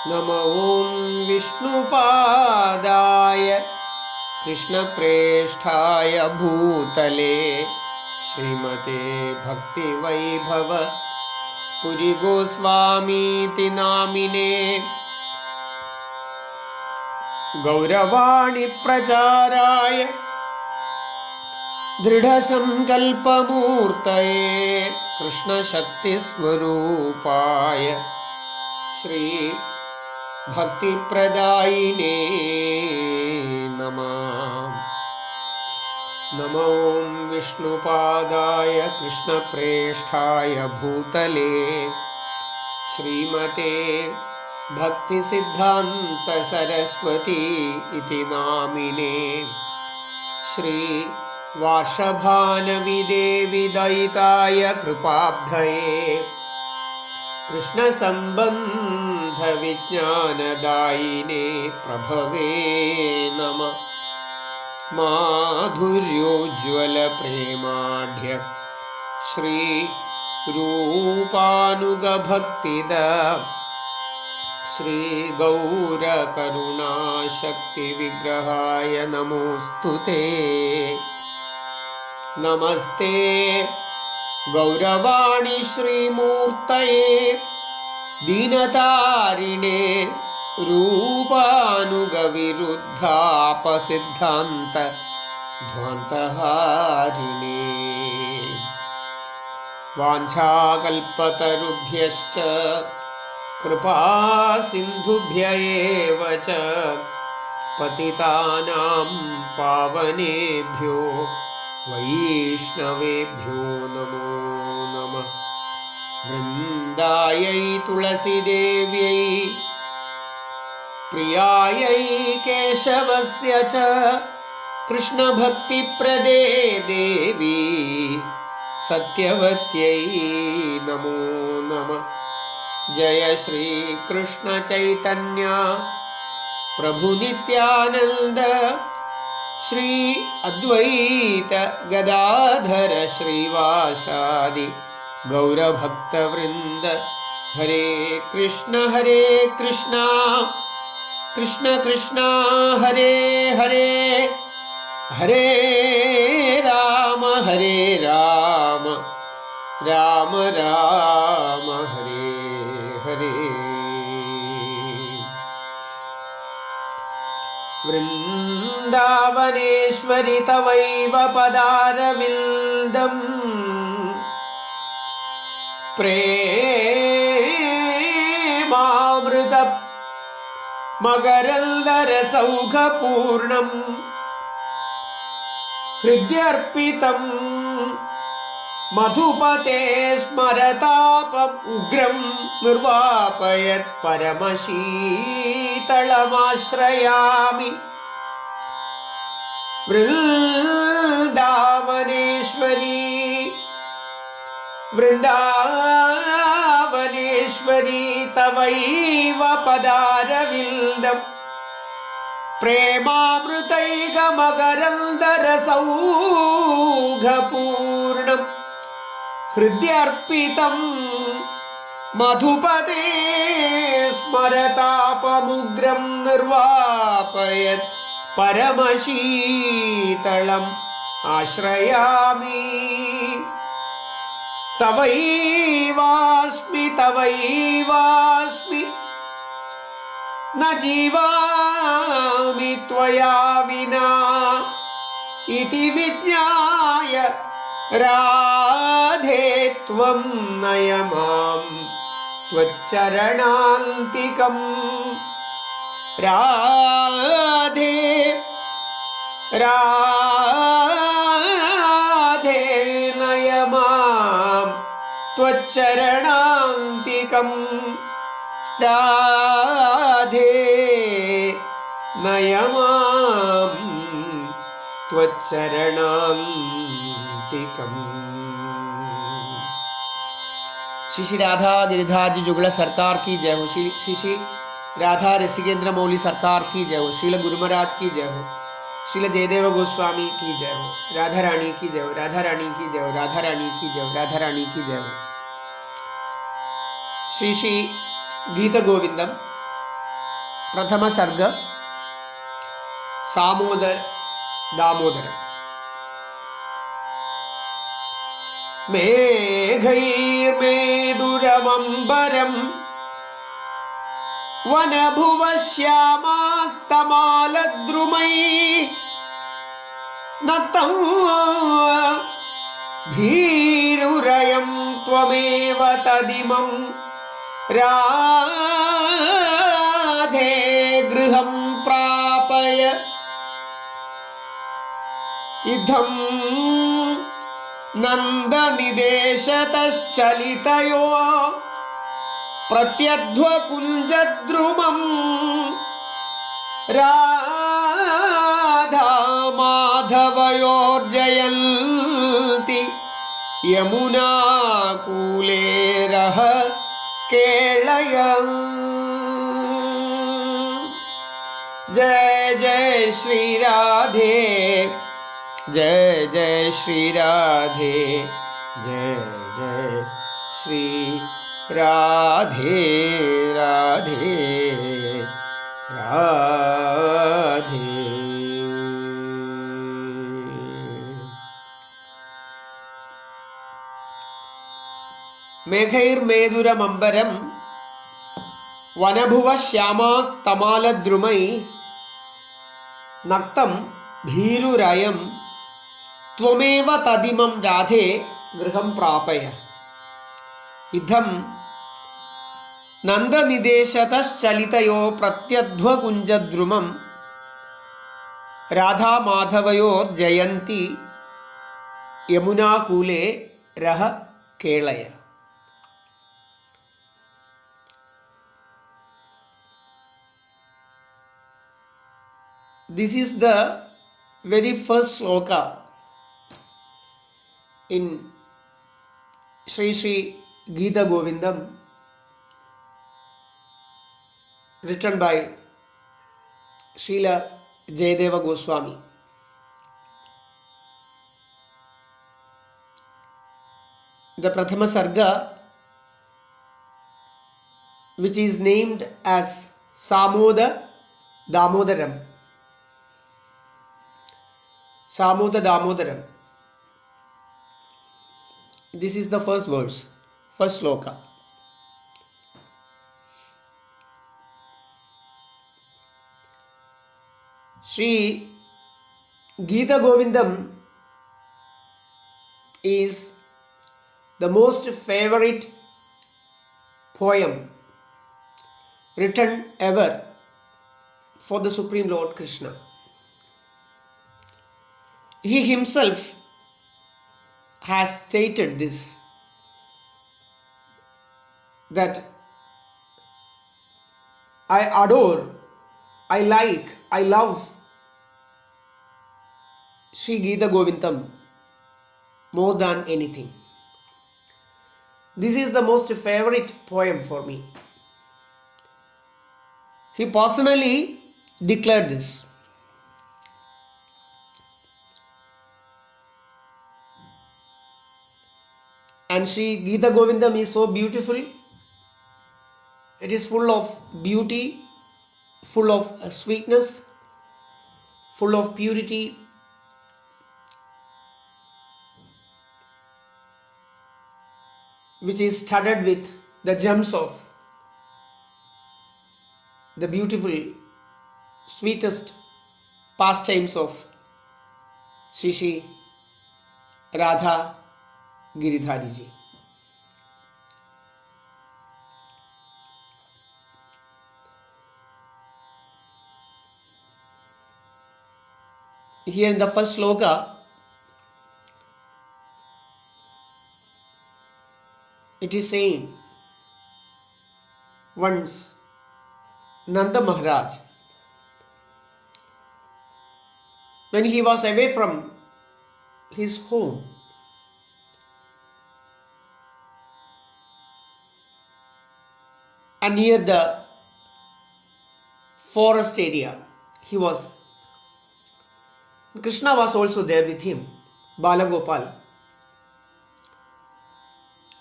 नमो ॐ विष्णुपादाय कृष्णप्रेष्ठाय भूतले श्रीमते भक्तिवैभव पुरी गोस्वामीति नामिने गौरवाणी प्रचाराय दृढसंकल्पमूर्तये कृष्णशक्तिस्वरूपाय श्री भक्तिप्रदायिने नमः। नमो ॐ विष्णुपादाय कृष्णप्रेष्ठाय भूतले श्रीमते भक्तिसिद्धान्त सरस्वती इति नामिने श्री वार्षभानविदेवी दयिताय कृपाब्धये कृष्णसम्बन्ध विज्ञानदायिने प्रभवे नमः। माधुर्योज्ज्वल प्रेमाढ्य श्री रूपानुग भक्तिद श्री गौर करुणाशक्ति विग्रहाय नमोस्तुते। नमस्ते गौरवाणी श्रीमूर्तये दीनतारिणे रूपानुग विरुद्धापसिद्धान्त ध्वान्तहारिणे वाञ्छाकल्पतरुभ्यश्च कृपा सिन्धुभ्य एव च पतितानां पावनेभ्यो वैष्णवेभ्यो नमो नमः। वृन्दायै तुलसीदेव्यै प्रियायै केशवस्य च कृष्णभक्तिप्रदे देवी सत्यवत्यै नमो नमः। जय श्री कृष्ण चैतन्य प्रभु नित्यानंद श्री अद्वैत गदाधर श्रीवासादि गौरभक्तवृंद। हरे कृष्ण कृष्ण कृष्ण हरे हरे, हरे राम राम राम हरे हरे। वृन्दावनेश्वरि तवैव पदारविन्दम् प्रेमामृत मकरन्दरसौघपूर्णम् हृद्यर्पितम् मधुपते स्मरतापम् उग्रं निर्वापयत् परमशीतलमाश्रयामि। वृन्दावनेश्वरी तवैव पदारविन्दम् प्रेमामृतैकमकरन्दरसौघपूर्णम् हृद्यर्पितम् मधुपते स्मरतापमुग्रं निर्वापयत् परमशीतलम् आश्रयामि। तवैवास्मि न जीवामि त्वया विना इति विज्ञाय राधे त्वं नय मां त्वच्चरणान्तिकम्। राधे राधे नय मां त्वच्चरणान्तिकम्। राधे नय मां त्वच्चरणान्तिकम्। श्री श्री राधा गिरिधारी जी जुगला सरकार की जय हो। श्री श्री राधा ऋषिकेंद्र मौली सरकार की जय हो। श्रील गुरु महाराज की जय हो। श्रील जयदेव गोस्वामी की जय हो। राधा रानी की जय हो। राधा रानी की जय हो। राधा रानी की जय हो। राधा रानी की जय हो। श्री श्री गीत गोविंदम प्रथम सर्ग सामोदर दामोदर। मेघैर्मेदुरमम्बरं वनभुवश्यामास्तमालद्रुमैः नक्तं भीरुरयं त्वमेव तदिमं राधे गृहं प्रापय। इत्थं नन्दनिदेशतश्चलितयो प्रत्यध्वकुञ्जद्रुमं राधा माधवयोर्जयन्ति यमुना कूलेरः केळय। जय जय श्री राधे, जय जय श्री राधे, जय जय श्री राधे राधे राधे। मेघैर्मेदुरमम्बरं वनभुवश्यामास्तमालद्रुमैः नक्तं भीरुरयं त्वमेव तदिमं राधे गृहं प्रापय। इत्थं नन्दनिदेशतश्चलितयो प्रत्यध्वकुञ्जद्रुमं Radha माधवयोर्जयन्ति यमुनाकूले रः केळय। This is the very first sloka in Sri Sri Gita Govindam, written by Srila Jayadeva Goswami. The Prathama Sarga, which is named as Samoda Damodaram. Samoda Damodaram. This is the first verse, first sloka. Sri Gita Govindam is the most favorite poem written ever for the Supreme Lord Krishna. He himself has stated this, that I adore, I like, I love Sri Gita Govindam more than anything. This is the most favorite poem for me. He personally declared this. And Sri Gita Govindam is so beautiful. It is full of beauty, full of sweetness, full of purity, which is studded with the gems of the beautiful, sweetest pastimes of Sri Sri Radha Giridhari ji. Here in the first sloka, it is saying, once Nanda Maharaj, when he was away from his home, and near the forest area, Krishna was also there with him, Balagopal,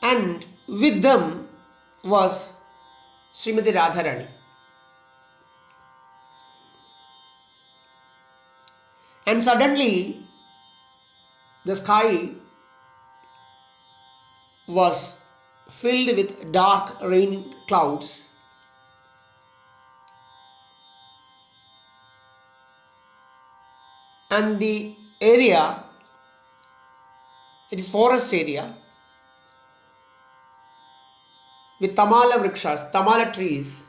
and with them was Srimati Radharani. And suddenly the sky was filled with dark rain clouds, and the area, it is forest area with tamala vrikshas, tamala trees.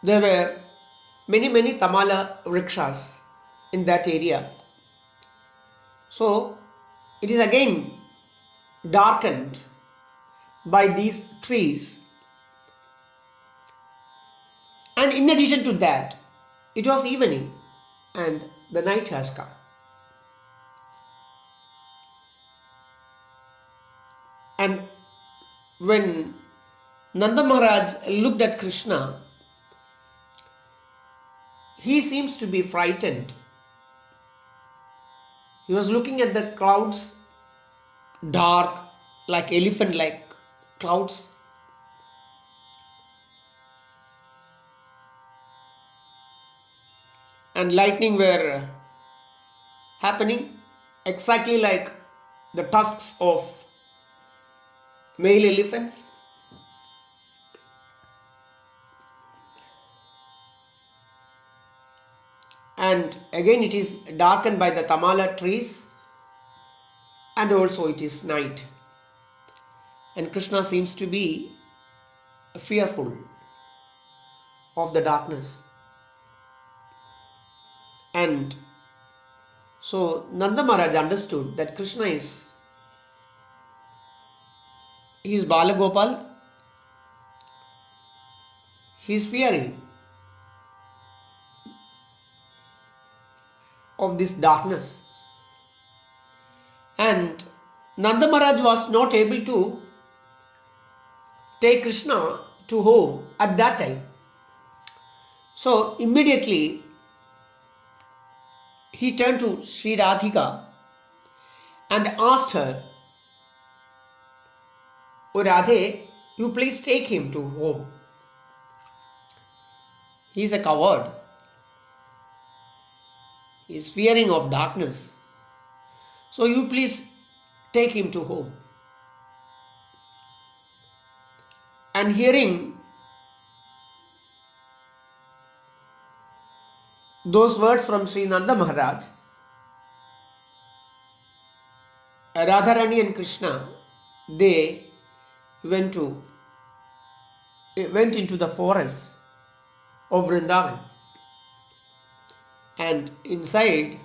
There were many tamala vrikshas in that area. So it is again darkened by these trees, and in addition to that, it was evening and the night has come. And when Nanda Maharaj looked at Krishna, he seems to be frightened. He was looking at the clouds, dark, like elephant like clouds. And lightning were happening exactly like the tusks of male elephants. And again it is darkened by the tamala trees, and also it is night. And Krishna seems to be fearful of the darkness. And so Nanda Maharaj understood that Krishna is Balagopal. He is fearing of this darkness. And Nanda Maharaj was not able to take Krishna to home at that time. So immediately he turned to Sri Radhika and asked her, "O Radhe, you please take him to home. He is a coward. He is fearing of darkness. So you please take him to home." And hearing those words from Sri Nanda Maharaj, Radharani and Krishna, they went into the forest of Vrindavan, and inside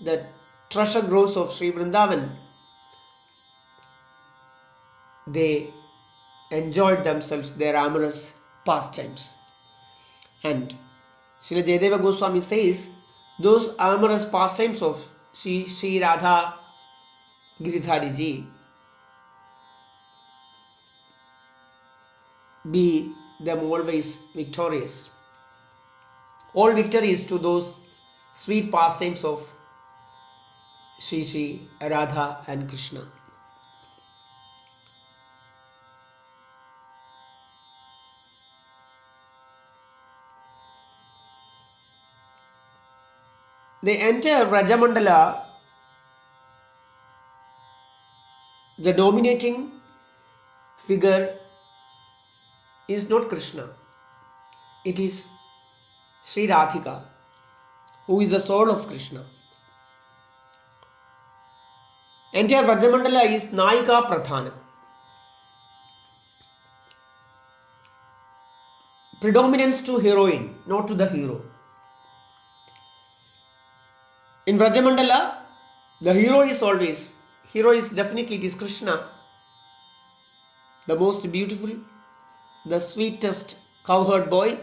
the treasure groves of Sri Vrindavan, they enjoyed themselves, their amorous pastimes. And Srila Jayadeva Goswami says, those amorous pastimes of Sri Radha Giridhari ji be them always victorious. All victory is to those sweet pastimes of Sri Radha and Krishna. They enter Rajamandala. The dominating figure is not Krishna. It is Sri Radhika, who is the soul of Krishna. Entire Rajamandala is Naika Prathana. Predominance to heroine, not to the hero. In Rajamandala, the hero is definitely, it is Krishna, the most beautiful, the sweetest cowherd boy,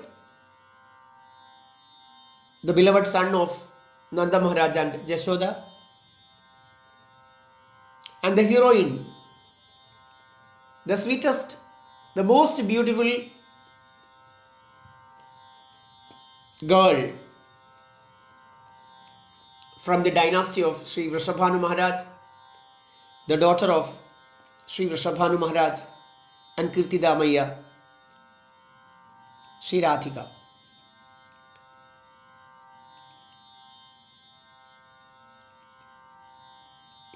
the beloved son of Nanda Maharaj and Jashoda. And the heroine, the sweetest, the most beautiful girl from the dynasty of Sri Vrishabhanu Maharaj, the daughter of Sri Vrishabhanu Maharaj and Kirtidamaya, Sri Radhika.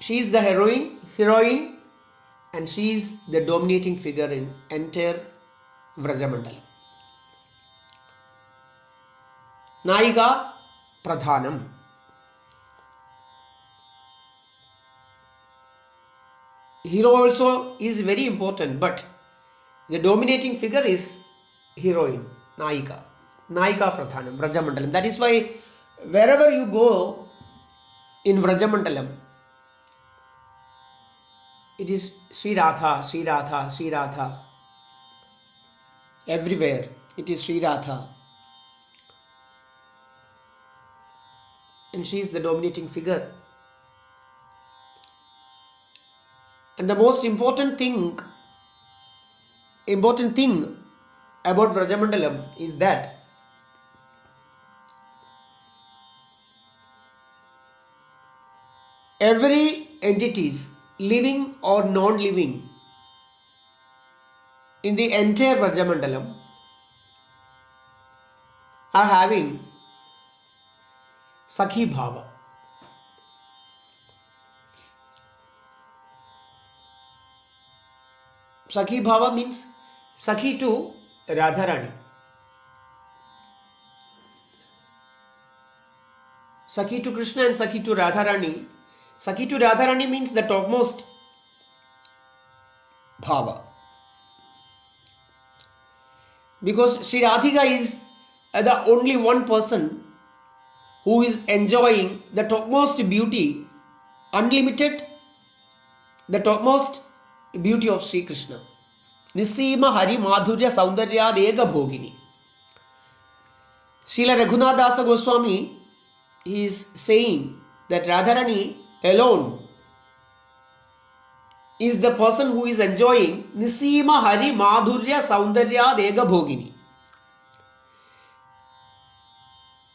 She is the heroine, and she is the dominating figure in entire Vrajamandalam. Nayika Pradhanam. Hero also is very important, but the dominating figure is heroine, Nayika. Nayika Pradhanam, Vrajamandalam. That is why wherever you go in Vrajamandalam, it is Sri Radha, Sri Radha, Sri Radha. Everywhere it is Sri Radha. And she is the dominating figure. And the most important thing about Vrajamandalam is that every entities, living or non-living, in the entire Vrajamandalam are having Sakhi Bhava. Sakhi Bhava means Sakhi to Radharani. Sakhi to Krishna and Sakhi to Radharani. Sakhi to Radharani means the topmost Bhava. Because Sri Radhika is the only one person who is enjoying the topmost beauty, unlimited, the topmost beauty of Sri Krishna. Nisima Hari Madhurya Saundarya Ega Bhogini. Srila Raghunath Dasa Goswami is saying that Radharani alone is the person who is enjoying Nisima Hari Madhurya Saundarya Ega Bhogini.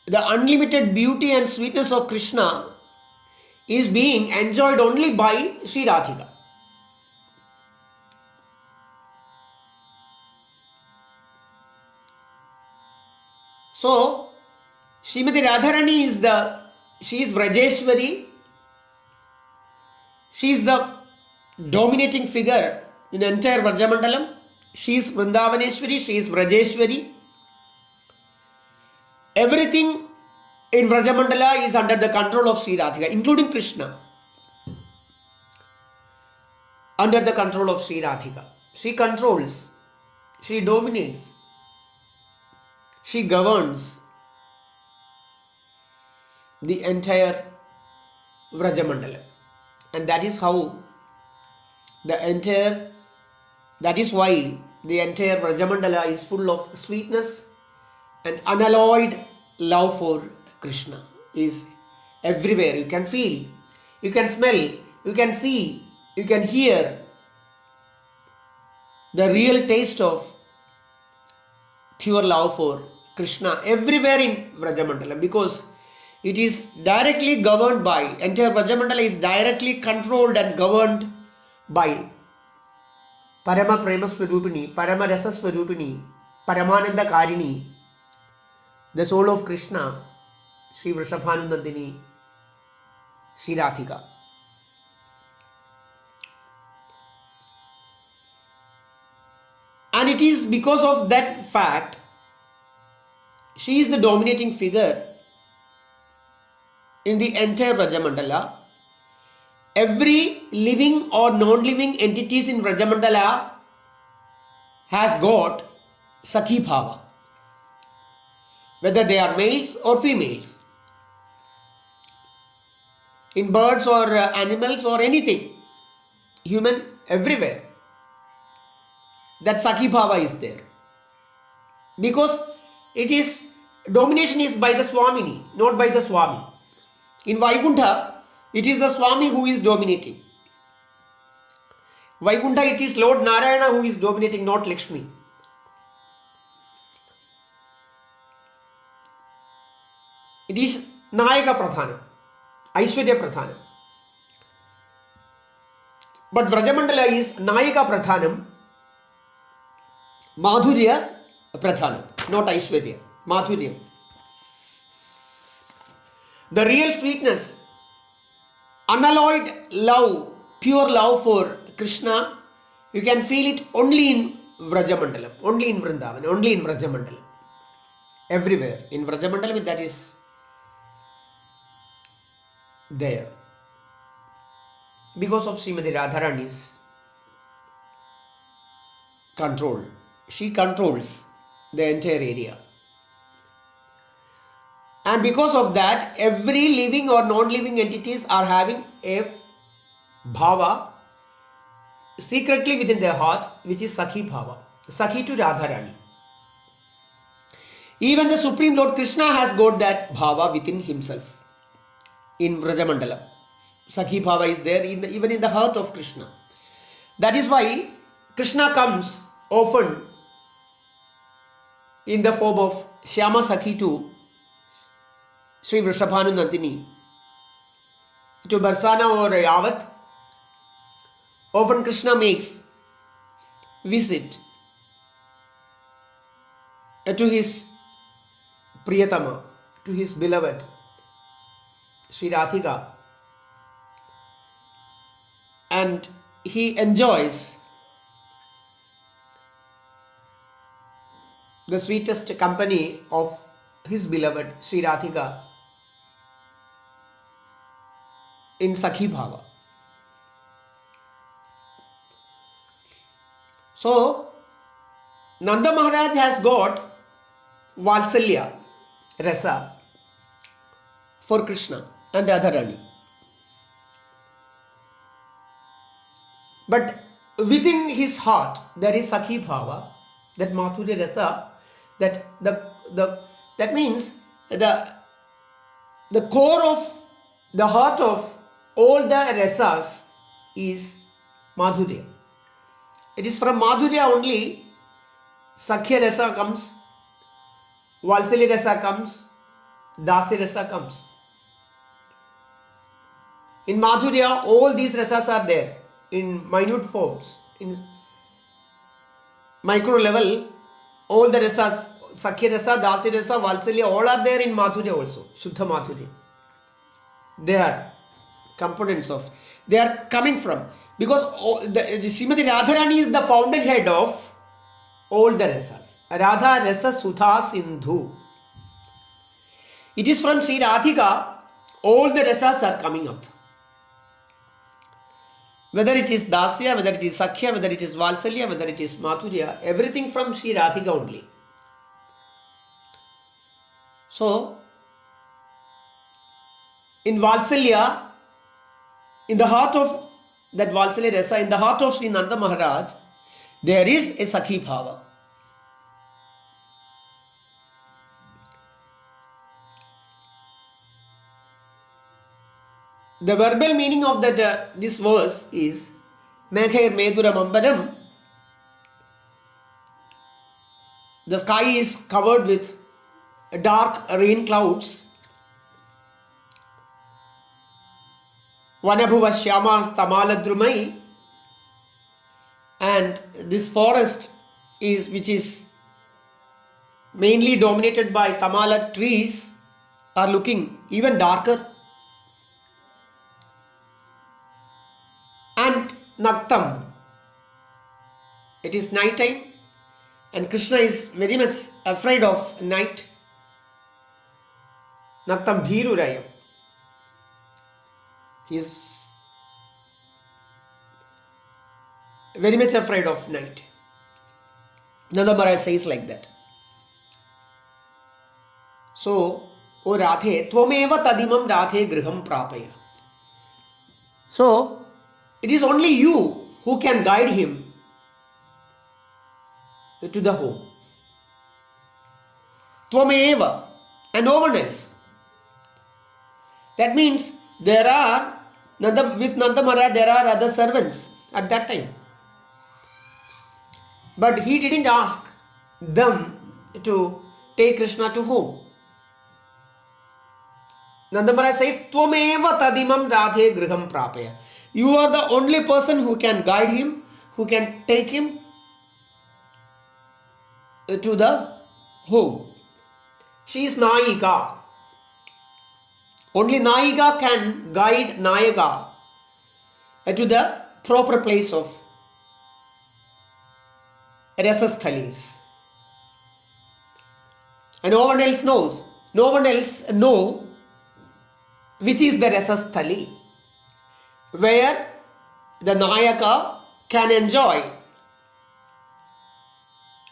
The unlimited beauty and sweetness of Krishna is being enjoyed only by Sri Radhika. So, Srimati Radharani she is Vrajeshwari. She is the dominating figure in entire Vrajamandalam. She is Vrindavaneshwari, she is Vrajeshwari. Everything in Vrajamandala is under the control of Sri Radhika, including Krishna. Under the control of Sri Radhika. She controls, she dominates, she governs the entire Vrajamandalam. And that is why the entire Vrajamandala is full of sweetness and unalloyed love for Krishna is everywhere. You can feel, you can smell, you can see, you can hear the real taste of pure love for Krishna everywhere in Vrajamandalam, because it is directly governed by, entire Vrajamandala is directly controlled and governed by Parama Prema Swarupini, Parama Rasa Swarupini, Paramananda Karini, the soul of Krishna, Sri Vrishabhanunandini, Sri Radhika. And it is because of that fact, she is the dominating figure in the entire Vrajamandala. Every living or non-living entities in Vrajamandala has got Sakhi Bhava, whether they are males or females, in birds or animals or anything, human, everywhere. That Sakhi Bhava is there, because it is, domination is by the Swamini, not by the Swami. In Vaikuntha, it is the Swami who is dominating. Vaikuntha, it is Lord Narayana who is dominating, not Lakshmi. It is Nayaka Pradhanam, Aishwarya Pradhanam. But Vrajamandala is Nayaka Pradhanam, Madhurya Pradhanam, not Aishwarya, Madhurya. The real sweetness unalloyed love, pure love for Krishna, you can feel it only in Vrajamandalam, only in Vrindavan, only in Vrajamandalam. Everywhere in Vrajamandalam that is there. Because of Srimati Radharani's control. She controls the entire area. And because of that, every living or non-living entities are having a bhava secretly within their heart, which is Sakhi bhava. Sakhi to Radharani. Even the Supreme Lord Krishna has got that bhava within himself in Vrajamandalam. Sakhi bhava is there even in the heart of Krishna. That is why Krishna comes often in the form of Shyama Sakhi to Sri Vrishabhanu Nandini, to Barsana or Yavat. Often Krishna makes visit to his Priyatama, to his beloved Sri Radhika, and he enjoys the sweetest company of his beloved Sri Radhika in Sakhi Bhava. So, Nanda Maharaj has got Valsalya Rasa for Krishna and Radharani. But within his heart there is Sakhi Bhava, that Madhurya Rasa, that means the core of the heart of all the rasas is Madhurya. It is from Madhurya only Sakhya Rasa comes, Valsalya Rasa comes, Dasya Rasa comes. In Madhurya, all these rasas are there in minute forms. In micro level, all the rasas, Sakhya Rasa, Dasya Rasa, Valsalya, all are there in Madhurya also, Shuddha Madhurya. They are components of, they are coming from, because Srimati Radharani is the fountainhead of all the rasas. Radha Rasa Sudha Sindhu. It is from Sri Radhika all the rasas are coming up. Whether it is Dasya, whether it is Sakhya, whether it is Valsalya, whether it is Madhurya, everything from Sri Radhika only. So, in Valsalya, in the heart of that Valsalya Rasa, in the heart of Sri Nanda Maharaj, there is a Sakhi Bhava. The verbal meaning of that this verse is Meghair Meduram Ambaram. The sky is covered with dark rain clouds. Vanabhuva Shyama Tamaladrumai, and this forest is, which is mainly dominated by Tamala trees, are looking even darker. And Naktam, it is night time, and Krishna is very much afraid of night. Naktam Bhirurayam. He is very much afraid of night. Nanda Maharaj says like that. So, O Radhe, Tvameva Tadimam Radhe Griham Prapaya. So, it is only you who can guide him to the home. Tvameva, and no one else. That means there are, with Nanda Maharaj there are other servants at that time. But he didn't ask them to take Krishna to home. Nanda Maharaj says, Tvameva Tadimam Radhe Griham Prapaya. You are the only person who can guide him, who can take him to the home. She is Naika. Only Nayika can guide Nayaka to the proper place of Rasasthalis. And no one else knows. No one else know which is the Rasasthali, where the Nayaka can enjoy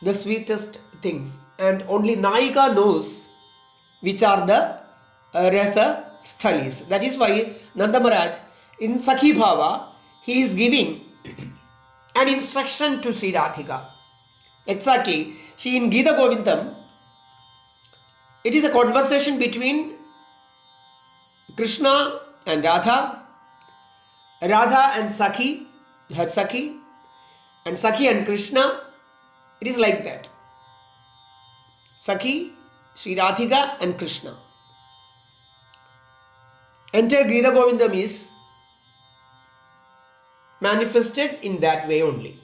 the sweetest things, and only Nayika knows which are the Rasa Sthalis. That is why Nanda Maharaj in Sakhi Bhava he is giving an instruction to Sri Radhika. Exactly, she in Gita Govindam, it is a conversation between Krishna and Radha, Radha and Sakhi, her Sakhi, and Sakhi and Krishna. It is like that. Sakhi, Sri Radhika and Krishna. Entire Gita Govindam is manifested in that way only.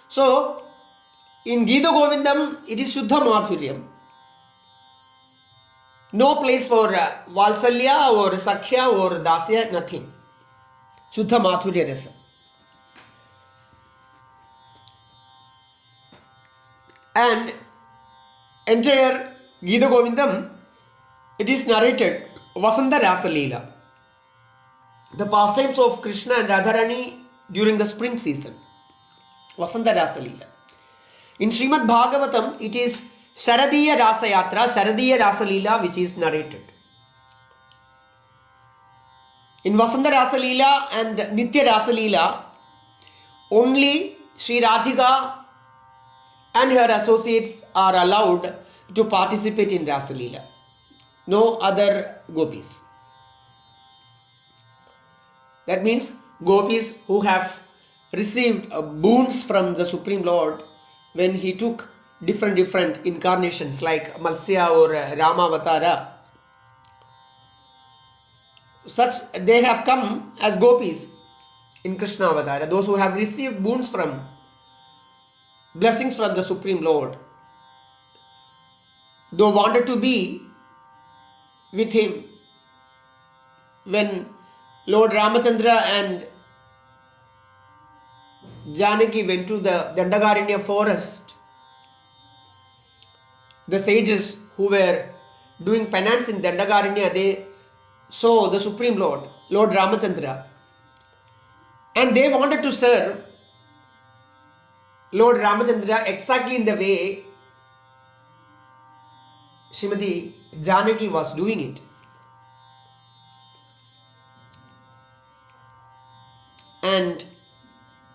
So, in Gita Govindam, it is Shuddha Madhuryam. No place for Valsalya or Sakhya or Dasya, nothing. Shuddha Madhurya Rasa. And entire Gita Govindam, it is narrated Vasanta Rasa Leela, the pastimes of Krishna and Radharani during the spring season. Vasanta Rasa Leela. In Srimad Bhagavatam, it is Sharadiya Rasa Yatra, Sharadiya Rasa Leela, which is narrated. In Vasanta Rasa Leela and Nitya Rasa Leela, only Sri Radhika and her associates are allowed to participate in Rasa Leela. No other gopis. That means gopis who have received boons from the Supreme Lord when he took different incarnations like Matsya or Rama Avatara. Such they have come as gopis in Krishna Avatara. Those who have received boons from blessings from the Supreme Lord, though wanted to be with him when Lord Ramachandra and Janaki went to the Dandakaranya forest. The sages who were doing penance in Dandakaranya, they saw the Supreme Lord, Lord Ramachandra, and they wanted to serve Lord Ramachandra exactly in the way Srimati Janaki was doing it.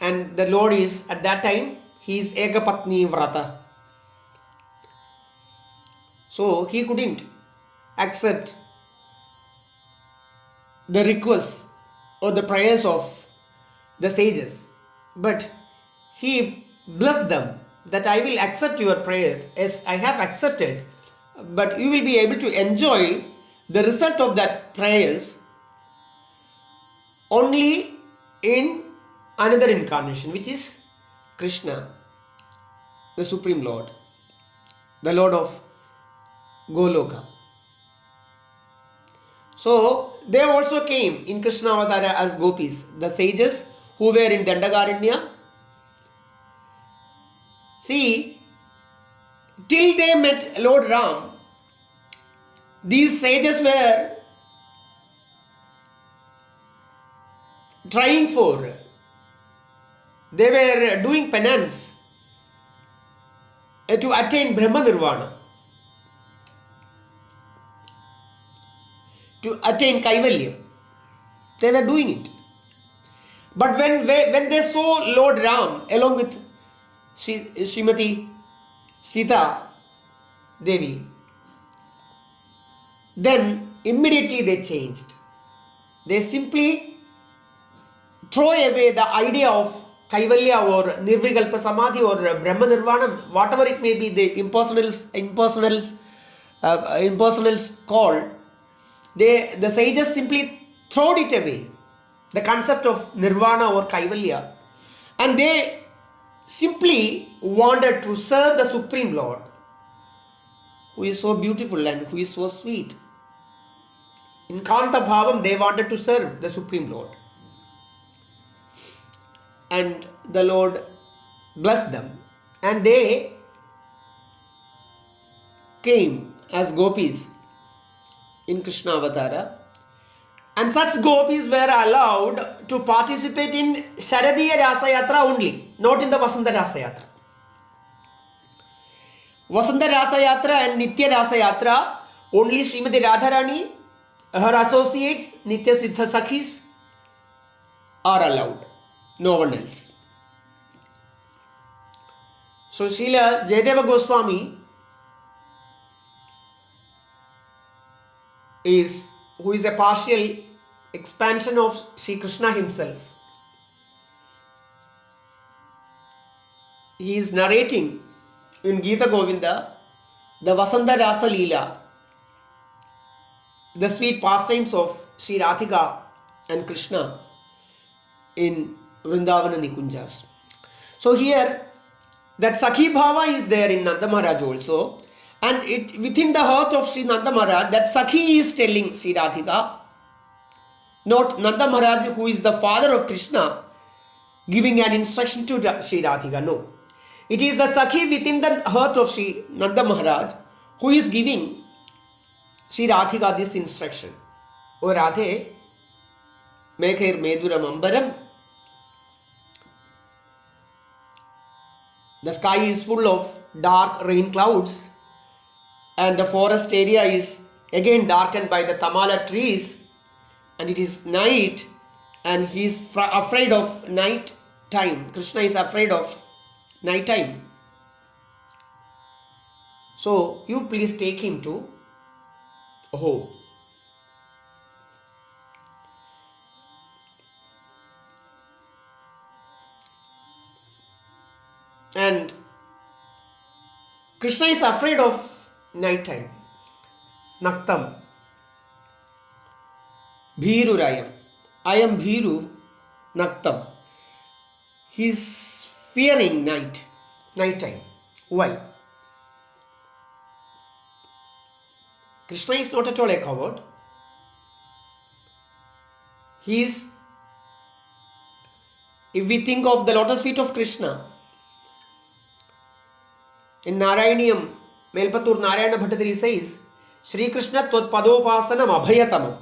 And the Lord is, at that time, he is Ekapatni Vrata. So he couldn't accept the requests or the prayers of the sages, but he blessed them that I will accept your prayers as I have accepted, but you will be able to enjoy the result of that prayers only in another incarnation, which is Krishna, the Supreme Lord, the Lord of Goloka. So they also came in Krishna Avatara as gopis, the sages who were in Dandakaranya. See, till they met Lord Ram, these sages were trying for, they were doing penance to attain Brahma Nirvana, to attain Kaivalya. They were doing it. But when they saw Lord Ram along with Srimati Sita Devi, then immediately they changed. They simply throw away the idea of Kaivalya or Nirvikalpa Samadhi or Brahma Nirvana, whatever it may be, the impersonals call. The sages simply throwed it away, the concept of Nirvana or Kaivalya, and they simply wanted to serve the Supreme Lord, who is so beautiful and who is so sweet. In Kanta Bhavam, they wanted to serve the Supreme Lord. And the Lord blessed them. And they came as gopis in Krishna Avatara. And such gopis were allowed to participate in Sharadiya Rasa Yatra only, not in the Vasanta Rasa Yatra. Vasanta Rasa Yatra and Nitya Rasa Yatra, only Srimati Radharani, her associates, Nitya Siddha Sakhis are allowed, no one else. So Srila Jayadeva Goswami who is a partial expansion of Sri Krishna himself. He is narrating in Gita Govinda the Vasanta Rasa Leela, the sweet pastimes of Sri Radhika and Krishna in Vrindavana Nikunjas. So here that Sakhi Bhava is there in Nanda Maharaj also, and within the heart of Sri Nanda Maharaj, that Sakhi is telling Sri Radhika, not Nanda Maharaj, who is the father of Krishna, giving an instruction to Sri Radhika. No, it is the Sakhi within the heart of Sri Nanda Maharaj who is giving Sri Radhika this instruction. O Radhe, Mekher Meduram Ambaram. The sky is full of dark rain clouds, and the forest area is again darkened by the tamala trees, and it is night, and he is afraid of night time. Krishna is afraid of night time. So you please take him to home. And Krishna is afraid of night time. Naktam. Bhiru Rayam. I am Bhiru Naktam. He is fearing night time. Why? Krishna is not at all a coward. If we think of the lotus feet of Krishna, in Narayaniyam, Melpatur Narayana Bhattadiri says, Shri Krishna Tvat Padopasanam Abhayatamam.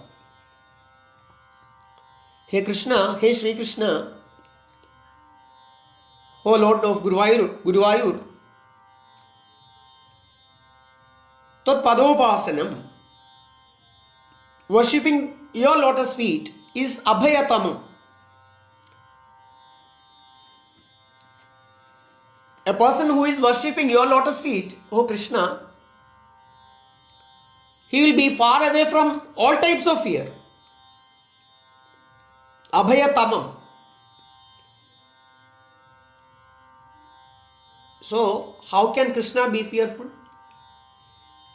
Hey Krishna, hey Shri Krishna, O Lord of Guruvayur, Tvat Padopasanam, worshipping your lotus feet is Abhayatamam. A person who is worshipping your lotus feet, O Krishna, he will be far away from all types of fear. Abhayatamam. So, how can Krishna be fearful?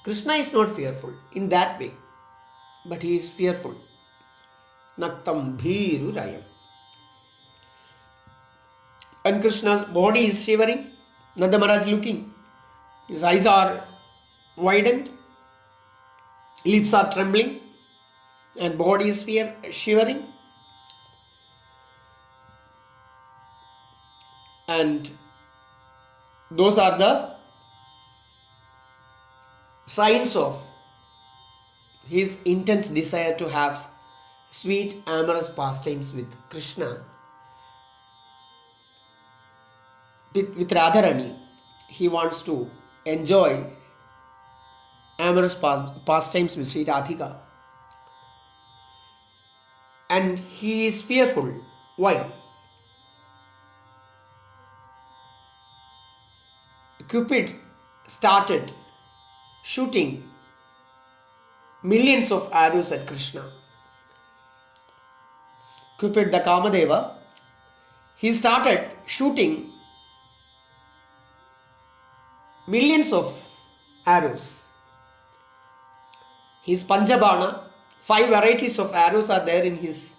Krishna is not fearful in that way, but he is fearful. Naktam Bhiru Rayam. And Krishna's body is shivering. Nanda Maharaj is looking. His eyes are widened, lips are trembling, and body is shivering. And those are the signs of his intense desire to have sweet amorous pastimes with Krishna. With Radharani, he wants to enjoy amorous pastimes with Sri Radhika. And he is fearful. Why? Cupid started shooting millions of arrows at Krishna. Cupid the Kamadeva, he started shooting millions of arrows. His Panjabana, 5 varieties of arrows are there in his.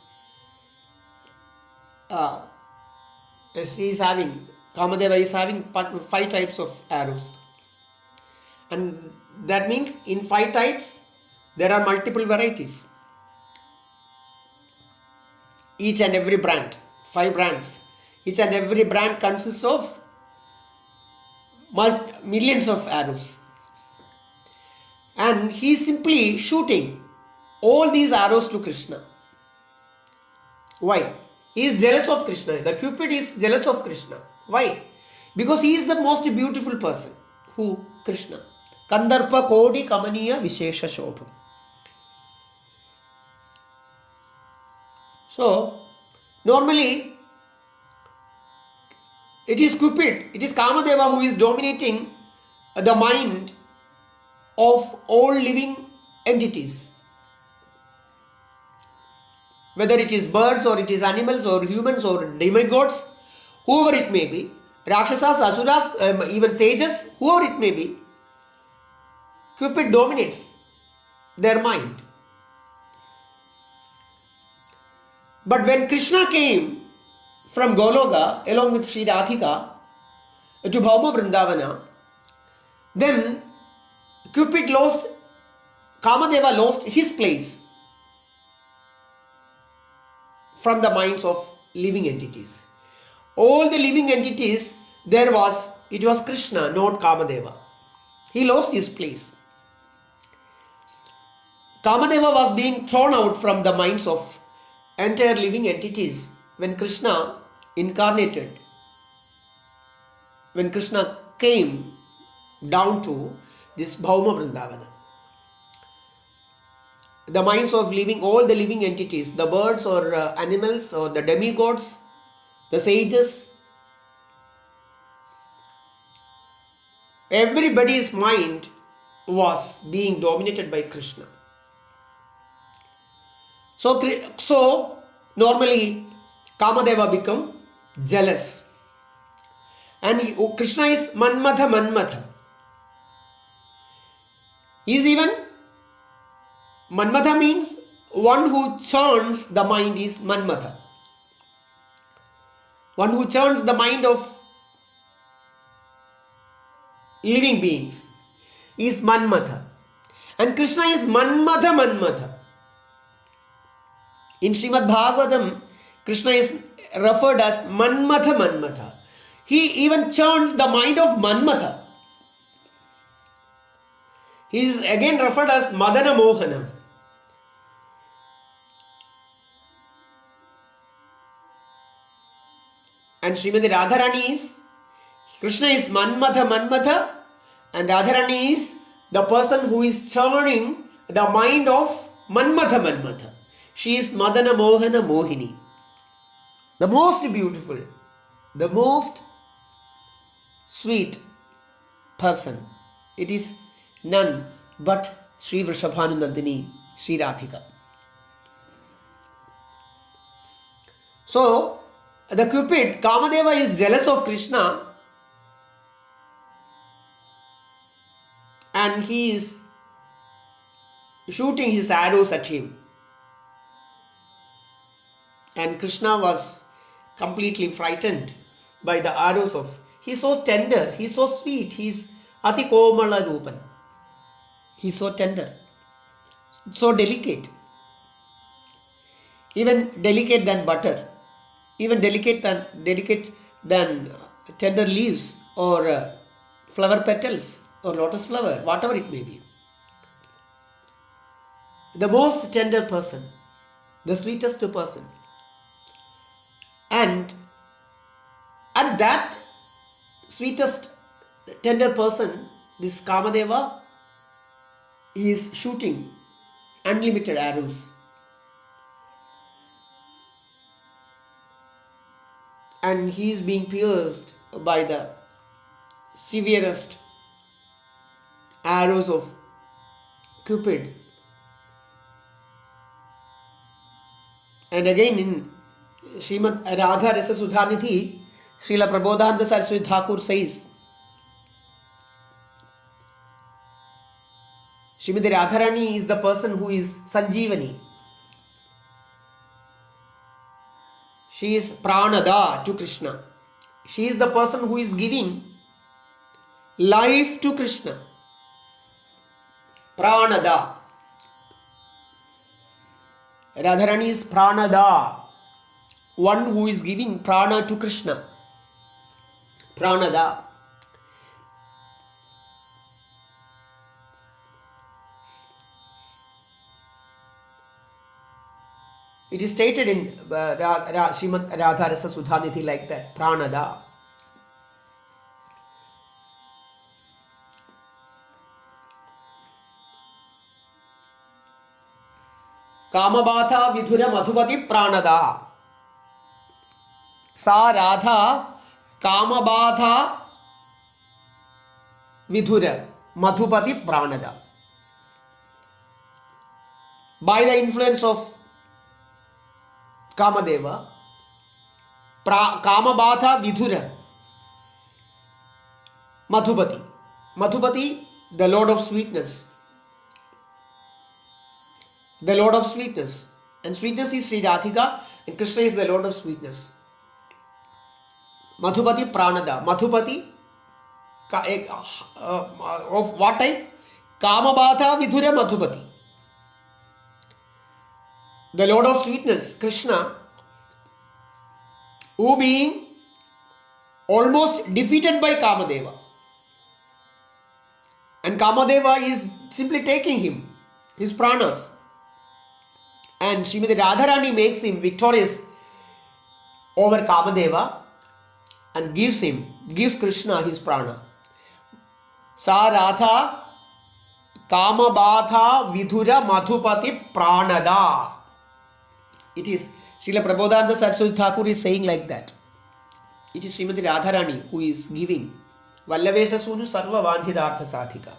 He is having, Kamadeva is having 5 types of arrows. And that means in 5 types there are multiple varieties. each and every brand, 5 brands. Each and every brand consists of millions of arrows. And he is simply shooting all these arrows to Krishna. Why? He is jealous of Krishna. The Cupid is jealous of Krishna. Why? Because he is the most beautiful person. Who? Krishna. Kandarpa Kodi Kamaniya Vishesha Shobham. So, normally, it is Cupid, it is Kamadeva who is dominating the mind of all living entities. Whether it is birds or it is animals or humans or demigods, whoever it may be, Rakshasas, Asuras, even sages, whoever it may be, Cupid dominates their mind. But when Krishna came from Goloka along with Sri Radhika to Bhauma Vrindavana, then Kamadeva lost his place from the minds of living entities. All the living entities, it was Krishna, not Kamadeva. He lost his place. Kamadeva was being thrown out from the minds of entire living entities when Krishna incarnated, when Krishna came down to this Bhauma Vrindavana. The minds of all the living entities, the birds or animals or the demigods, the sages, everybody's mind was being dominated by Krishna. So normally Kamadeva become jealous, and Krishna is Manmatha. He is even Manmatha means one who churns the mind is Manmatha. One who churns the mind of living beings is Manmatha. And Krishna is Manmatha. In Srimad Bhagavatam, Krishna is referred as Manmatha. He even churns the mind of Manmatha. He is again referred as Madana Mohana. And Srimati Radharani is, Krishna is Manmatha, and Radharani is the person who is churning the mind of Manmatha. She is Madana Mohana Mohini. The most beautiful, the most sweet person. It is none but Sri Vrishabhanunandini, Sri Radhika. So, the Cupid, Kamadeva, is jealous of Krishna, and he is shooting his arrows at him. And Krishna was completely frightened by the arrows of. He's so tender, he's so sweet, he's Ati Komala Rupan. He's so tender, so delicate, even delicate than butter, even delicate than tender leaves or flower petals or lotus flower, whatever it may be. The most tender person, the sweetest person. And that sweetest tender person, this Kamadeva, is shooting unlimited arrows. And he is being pierced by the severest arrows of Cupid. And again in Srimad Radha Rasa Sudhanidhi, Srila Prabodhananda Saraswati Thakur says, Srimati Radharani is the person who is Sanjeevani. She is Pranada to Krishna. She is the person who is giving life to Krishna. Pranada. Radharani is Pranada. one who is giving prana to Krishna. Pranada. It is stated in Srimad Radha Rasa Sudhanidhi like that. Pranada. Kamabatha Vidhura Madhupati Pranada. Sa Radha Kamabatha Vidhura Madhupati Pranada. By the influence of Kamadeva, Kamabatha Vidhura Madhupati. Madhupati, the Lord of sweetness. The Lord of sweetness. And sweetness is Sri Radhika, and Krishna is the Lord of sweetness. Madhupati Pranada. Madhupati of what type? Kamabatha Vidhura Madhupati. The Lord of sweetness, Krishna, who being almost defeated by Kamadeva. And Kamadeva is simply taking him, his pranas. And Srimati Radharani makes him victorious over Kamadeva and gives Krishna his prana. Sa Radha Kamabatha Vidhura Madhupati Pranada. It is Srila Prabodhananda Saraswati Thakur is saying like that. It is Srimati Radharani who is giving. Vallavesha Sunu Sarva Vanchidartha Sadhika.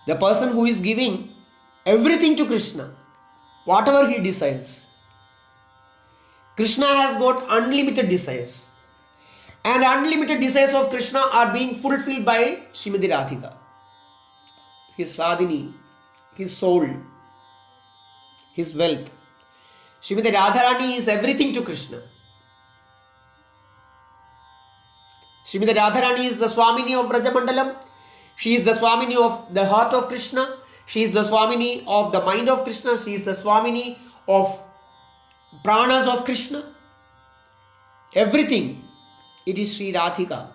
The person who is giving everything to Krishna, whatever he desires. Krishna has got unlimited desires. And unlimited desires of Krishna are being fulfilled by Srimati Radhika. His Radhini, his soul, his wealth. Srimati Radharani is everything to Krishna. Srimati Radharani is the Swamini of Vrajamandalam. She is the Swamini of the heart of Krishna. She is the Swamini of the mind of Krishna. She is the Swamini of pranas of Krishna. Everything. It is Sri Radhika.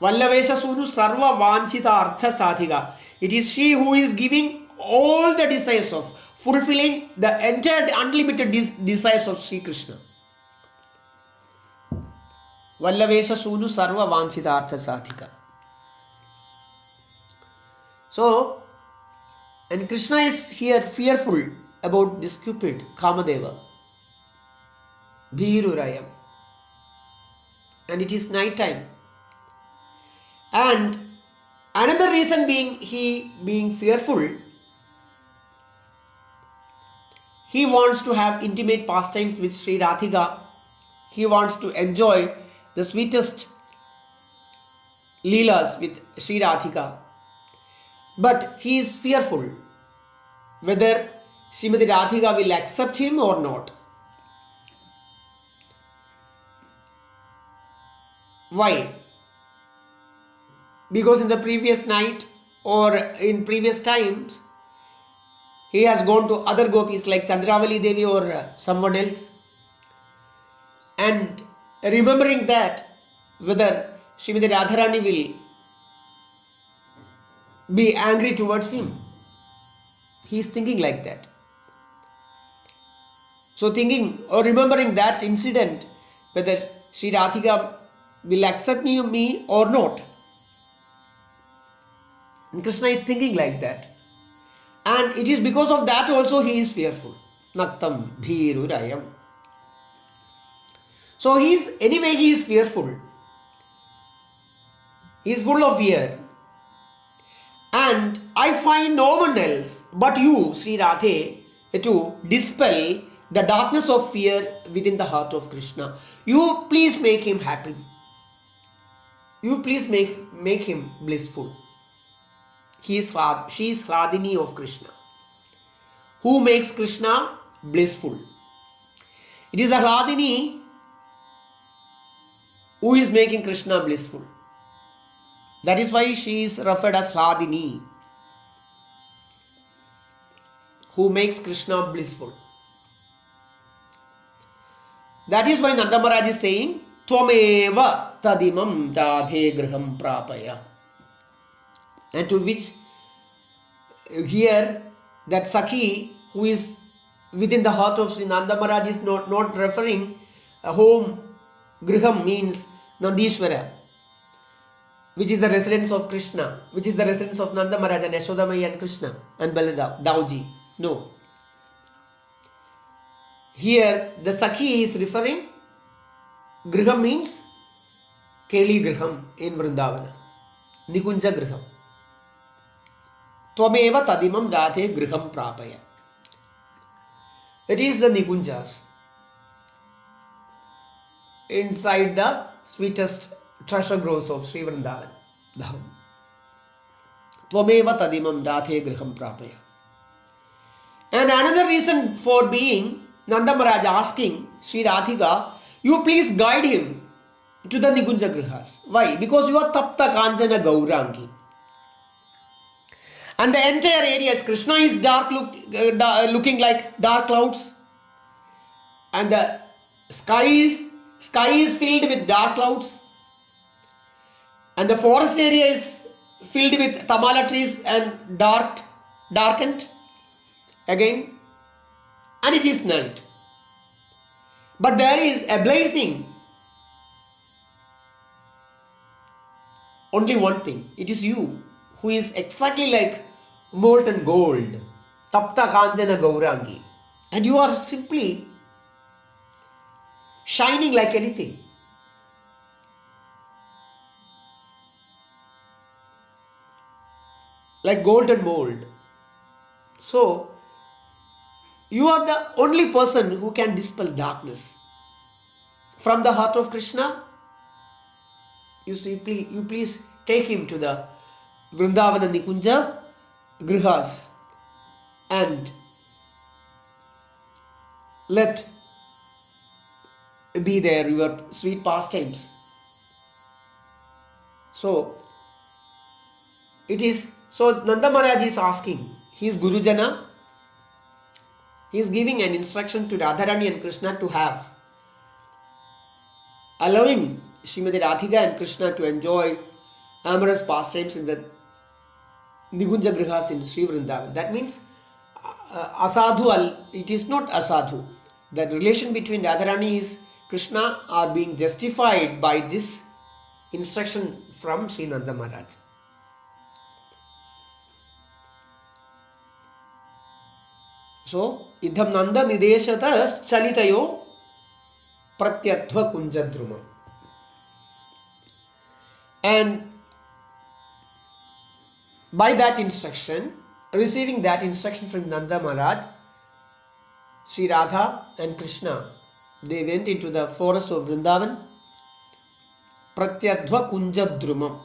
Vallavesha Sunu Sarva Vanchita Artha Sadhika. It is she who is giving all the desires of, fulfilling the entire unlimited desires of Sri Krishna. Vallavesha Sunu Sarva Vanchita Artha Sadhika. So, and Krishna is here fearful about this Cupid, Kamadeva. Bhirurayam. And it is night time. And another reason being, he being fearful, he wants to have intimate pastimes with Sri Radhika. He wants to enjoy the sweetest leelas with Sri Radhika. But he is fearful whether Srimati Radhika will accept him or not. Why? Because in the previous night or in previous times, he has gone to other gopis like Chandravali Devi or someone else. And remembering that, whether Srimati Radharani will be angry towards him. He is thinking like that. So thinking or remembering that incident, whether Sri Radhika will accept me or not. And Krishna is thinking like that. And it is because of that also he is fearful. Naktam bhirurayam. So he is fearful. He is full of fear. And I find no one else but you, Sri Radhe, to dispel the darkness of fear within the heart of Krishna. You please make him happy. You please make him blissful. She is Radhini of Krishna, who makes Krishna blissful. It is a Radhini who is making Krishna blissful. That is why she is referred as Radhini, who makes Krishna blissful. That is why Nanda Maharaj is saying, Tvameva tadimam radhe griham prapaya. And to which here that Sakhi who is within the heart of Sri Nanda Maharaj is not referring home. Griham means Nandishwara, which is the residence of Krishna, which is the residence of Nanda Maharaj and Yashodamai and Krishna and Baladev, Dauji. No. Here the Sakhi is referring, Griham means Keli Griham in Vrindavana, Nikunja Griham. Tvameva tadimam radhe griham prapaya. It is the Nikunjas inside the sweetest treasure groves of Sri Vrindavan. Tvameva tadimam radhe griham prapaya. And another reason for being Nanda Maharaj asking Sri Radhika, you please guide him to the Nikunja Grihas. Why? Because you are Tapta Kanchana Gaurangi. And the entire area is Krishna is looking like dark clouds, and the sky is filled with dark clouds, and the forest area is filled with tamala trees and darkened again, and it is night. But there is a blazing. Only one thing, it is you who is exactly like molten gold, Tapta Kanchana Gaurangi, and you are simply shining like anything. Like golden mold. So, you are the only person who can dispel darkness. From the heart of Krishna, you please take him to the Vrindavana Nikunja Grihas and let be there your sweet pastimes. So Nanda Maharaj is asking, he is Gurujana, he is giving an instruction to Radharani and Krishna to have, allowing Srimati Radhika and Krishna to enjoy amorous pastimes in the Nikunja Grihas in Sri Vrindavan. That means it is not asadhu. The relation between Radharani and Krishna are being justified by this instruction from Sri Nanda Maharaj. So, idham Nanda nideshata chalitayo pratyatva kunjadruma. And by that instruction, receiving that instruction from Nanda Maharaj, Sri Radha and Krishna, they went into the forest of Vrindavan. Pratyadva kunjadrumam.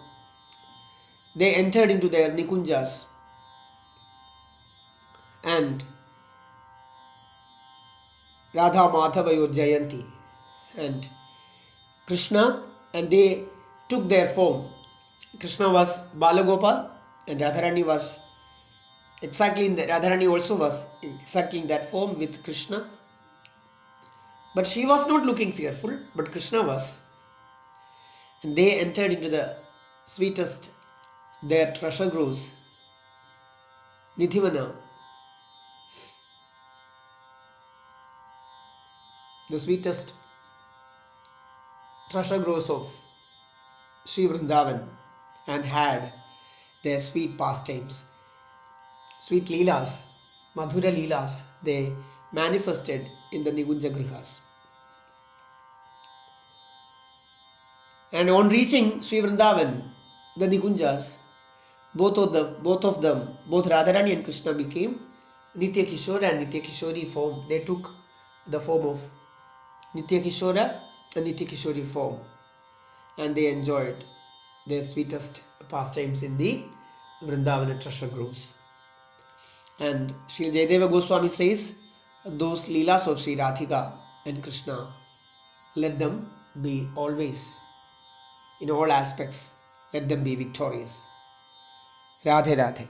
They entered into their Nikunjas. And Radha Madhavayo Jayanti and Krishna, and they took their form. Krishna was Balagopal and Radharani was Radharani also was exactly in that form with Krishna. But she was not looking fearful, but Krishna was. And they entered into the sweetest, their treasure groves, Nidhivana, the sweetest treasure groves of Sri Vrindavan, and had their sweet pastimes, sweet leelas, madhura leelas, they manifested in the Nikunja Grihas. And on reaching Sri Vrindavan, the Nikunjas, both of them, both Radharani and Krishna became Nitya Kishora and Nitya Kishori form. They took the form of Nitya Kishora and Nitya Kishori form, and they enjoyed their sweetest pastimes in the Vrindavana treasure groves. And Sri Jayadeva Goswami says, those leelas of Sri Radhika and Krishna, let them be always, in all aspects, let them be victorious. Radhe Radhe.